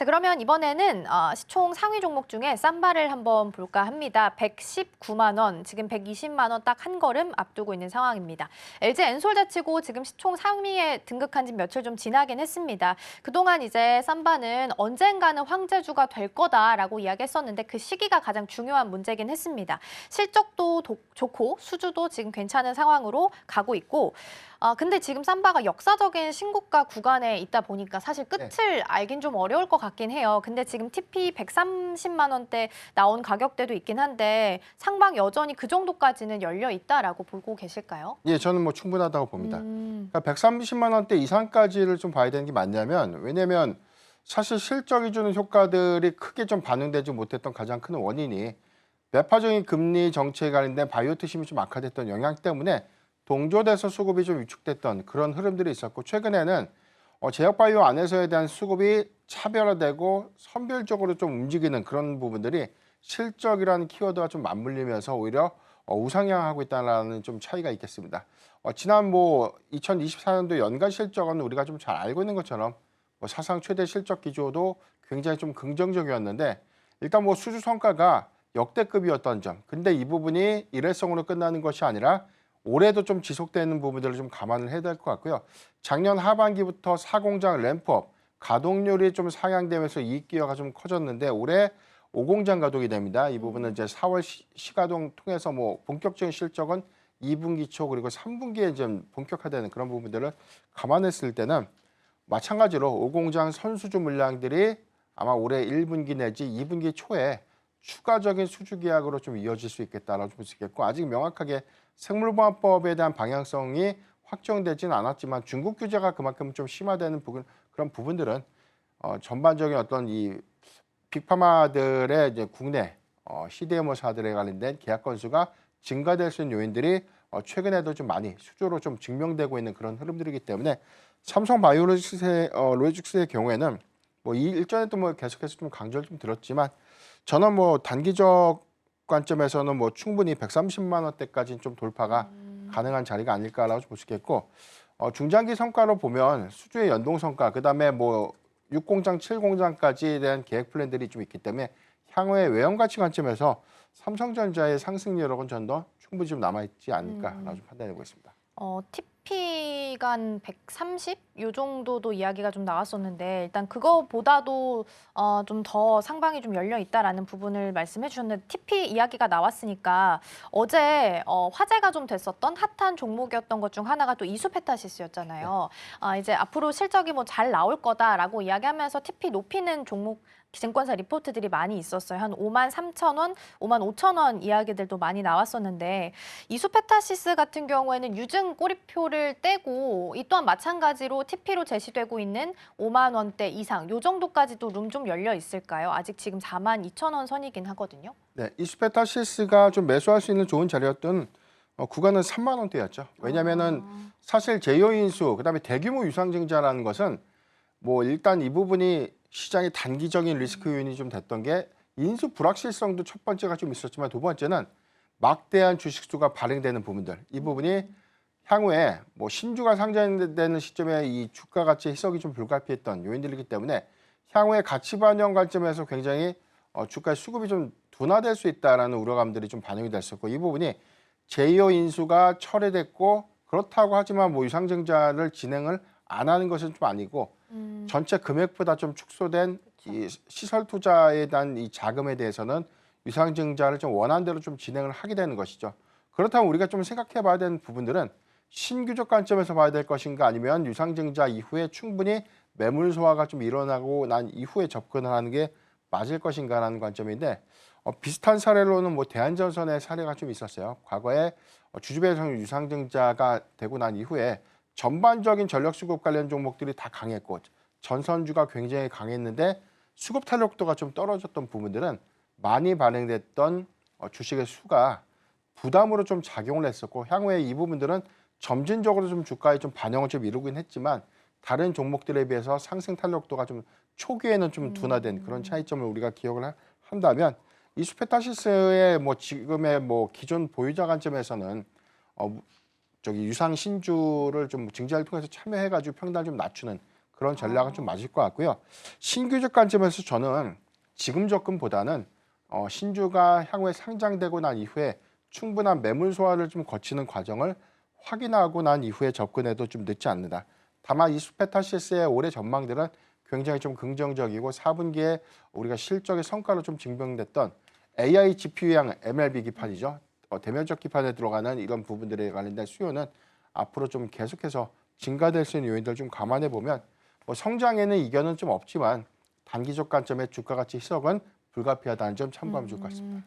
자, 그러면 이번에는 시총 상위 종목 중에 쌈바를 한번 볼까 합니다. 119만 원, 지금 120만 원 딱 한 걸음 앞두고 있는 상황입니다. LG 엔솔자치고 지금 시총 상위에 등극한 지 며칠 좀 지나긴 했습니다. 그동안 이제 쌈바는 언젠가는 황제주가 될 거다라고 이야기했었는데 그 시기가 가장 중요한 문제긴 했습니다. 실적도 좋고 수주도 지금 괜찮은 상황으로 가고 있고 근데 지금 쌈바가 역사적인 신고가 구간에 있다 보니까 사실 끝을 알긴 좀 어려울 것 같긴 해요. 근데 지금 TP 130만 원대 나온 가격대도 있긴 한데 상방 여전히 그 정도까지는 열려 있다라고 보고 계실까요? 예, 저는 뭐 충분하다고 봅니다. 그러니까 130만 원대 이상까지를 좀 봐야 되는 게 맞냐면, 왜냐면 사실 실적이 주는 효과들이 크게 좀 반영되지 못했던 가장 큰 원인이 매파적인 금리 정책에 관련된 바이오 투심이 좀 악화됐던 영향 때문에 동조돼서 수급이 좀 위축됐던 그런 흐름들이 있었고, 최근에는 제약바이오 안에서에 대한 수급이 차별화되고 선별적으로 좀 움직이는 그런 부분들이 실적이라는 키워드가 좀 맞물리면서 오히려 우상향하고 있다는 좀 차이가 있겠습니다. 지난 2024년도 연간 실적은 우리가 좀 잘 알고 있는 것처럼 사상 최대 실적 기조도 굉장히 좀 긍정적이었는데, 일단 수주 성과가 역대급이었던 점. 근데 이 부분이 일회성으로 끝나는 것이 아니라 올해도 좀 지속되는 부분들을 좀 감안을 해야 될 것 같고요. 작년 하반기부터 사공장 램프업, 가동률이 좀 상향되면서 이익 기여가 좀 커졌는데 올해 5공장 가동이 됩니다. 이 부분은 이제 4월 시가동 통해서 본격적인 실적은 2분기 초 그리고 3분기에 좀 본격화되는 그런 부분들을 감안했을 때는 마찬가지로 5공장 선수주 물량들이 아마 올해 1분기 내지 2분기 초에 추가적인 수주 계약으로 좀 이어질 수 있겠다라고 볼 수 있겠고, 아직 명확하게 생물보안법에 대한 방향성이 확정되지는 않았지만 중국 규제가 그만큼 좀 심화되는 그런 부분들은 전반적인 어떤 이 빅파마들의 이제 국내 CDMO사들에 관련된 계약 건수가 증가될 수 있는 요인들이 최근에도 좀 많이 수주로 좀 증명되고 있는 그런 흐름들이기 때문에 삼성바이오로직스의 경우에는 이 일전에도 계속해서 좀 강조를 좀 드렸지만, 저는 단기적 관점에서는 충분히 130만 원대까지는 좀 돌파가 가능한 자리가 아닐까라고 볼 수 있겠고, 중장기 성과로 보면 수주의 연동 성과, 그다음에 6공장, 7공장까지에 대한 계획 플랜들이 좀 있기 때문에 향후의 외형 가치 관점에서 삼성전자의 상승 여력은 전 더 충분히 좀 남아있지 않을까라고 좀 판단하고 있습니다. TP가 한 130? 요 정도도 이야기가 좀 나왔었는데 일단 그거보다도 좀 더 상방이 좀 열려 있다라는 부분을 말씀해 주셨는데 TP 이야기가 나왔으니까 어제 화제가 좀 됐었던 핫한 종목이었던 것 중 하나가 또 이수페타시스였잖아요. 이제 앞으로 실적이 잘 나올 거다라고 이야기하면서 TP 높이는 종목 증권사 리포트들이 많이 있었어요. 한 5만 3천 원, 5만 5천 원 이야기들도 많이 나왔었는데 이수페타시스 같은 경우에는 유증 꼬리표를 떼고 이 또한 마찬가지로 TP로 제시되고 있는 5만 원대 이상 요 정도까지도 룸 좀 열려 있을까요? 아직 지금 4만 2천 원 선이긴 하거든요. 네, 이수페타시스가 좀 매수할 수 있는 좋은 자리였던 구간은 3만 원대였죠. 왜냐면은 사실 제휴인수, 그다음에 대규모 유상증자라는 것은 일단 이 부분이 시장의 단기적인 리스크 요인이 좀 됐던 게 인수 불확실성도 첫 번째가 좀 있었지만 두 번째는 막대한 주식수가 발행되는 부분들, 이 부분이 향후에 신주가 상장되는 시점에 이 주가 가치 해석이 좀 불가피했던 요인들이기 때문에 향후에 가치 반영 관점에서 굉장히 주가의 수급이 좀 둔화될 수 있다라는 우려감들이 좀 반영이 됐었고, 이 부분이 제이어 인수가 철회됐고, 그렇다고 하지만 유상증자를 진행을 안 하는 것은 좀 아니고 전체 금액보다 좀 축소된 이 시설 투자에 대한 이 자금에 대해서는 유상증자를 좀 원한대로 좀 진행을 하게 되는 것이죠. 그렇다면 우리가 좀 생각해 봐야 되는 부분들은 신규적 관점에서 봐야 될 것인가, 아니면 유상증자 이후에 충분히 매물 소화가 좀 일어나고 난 이후에 접근을 하는 게 맞을 것인가라는 관점인데, 비슷한 사례로는 대한전선의 사례가 좀 있었어요. 과거에 주주배송 유상증자가 되고 난 이후에 전반적인 전력 수급 관련 종목들이 다 강했고 전선주가 굉장히 강했는데 수급 탄력도가 좀 떨어졌던 부분들은 많이 발행됐던 주식의 수가 부담으로 좀 작용을 했었고, 향후에 이 부분들은 점진적으로 좀 주가에 좀 반영을 좀 이루긴 했지만 다른 종목들에 비해서 상승 탄력도가 좀 초기에는 좀 둔화된 그런 차이점을 우리가 기억을 한다면, 이수페타시스의 지금의 기존 보유자 관점에서는 유상 신주를 좀 증자를 통해서 참여해가지고 평단을 좀 낮추는 그런 전략은 좀 맞을 것 같고요. 신규적 관점에서 저는 지금 접근보다는 신주가 향후에 상장되고 난 이후에 충분한 매물 소화를 좀 거치는 과정을 확인하고 난 이후에 접근해도 좀 늦지 않는다. 다만 이 수페타시스의 올해 전망들은 굉장히 좀 긍정적이고 4분기에 우리가 실적의 성과로 좀 증명됐던 AI GPU형 MLB 기판이죠. 대면적 기판에 들어가는 이런 부분들에 관련된 수요는 앞으로 좀 계속해서 증가될 수 있는 요인들 좀 감안해 보면 뭐 성장에는 이견은 좀 없지만 단기적 관점의 주가 가치 희석은 불가피하다는 점 참고하면 좋을 것 같습니다.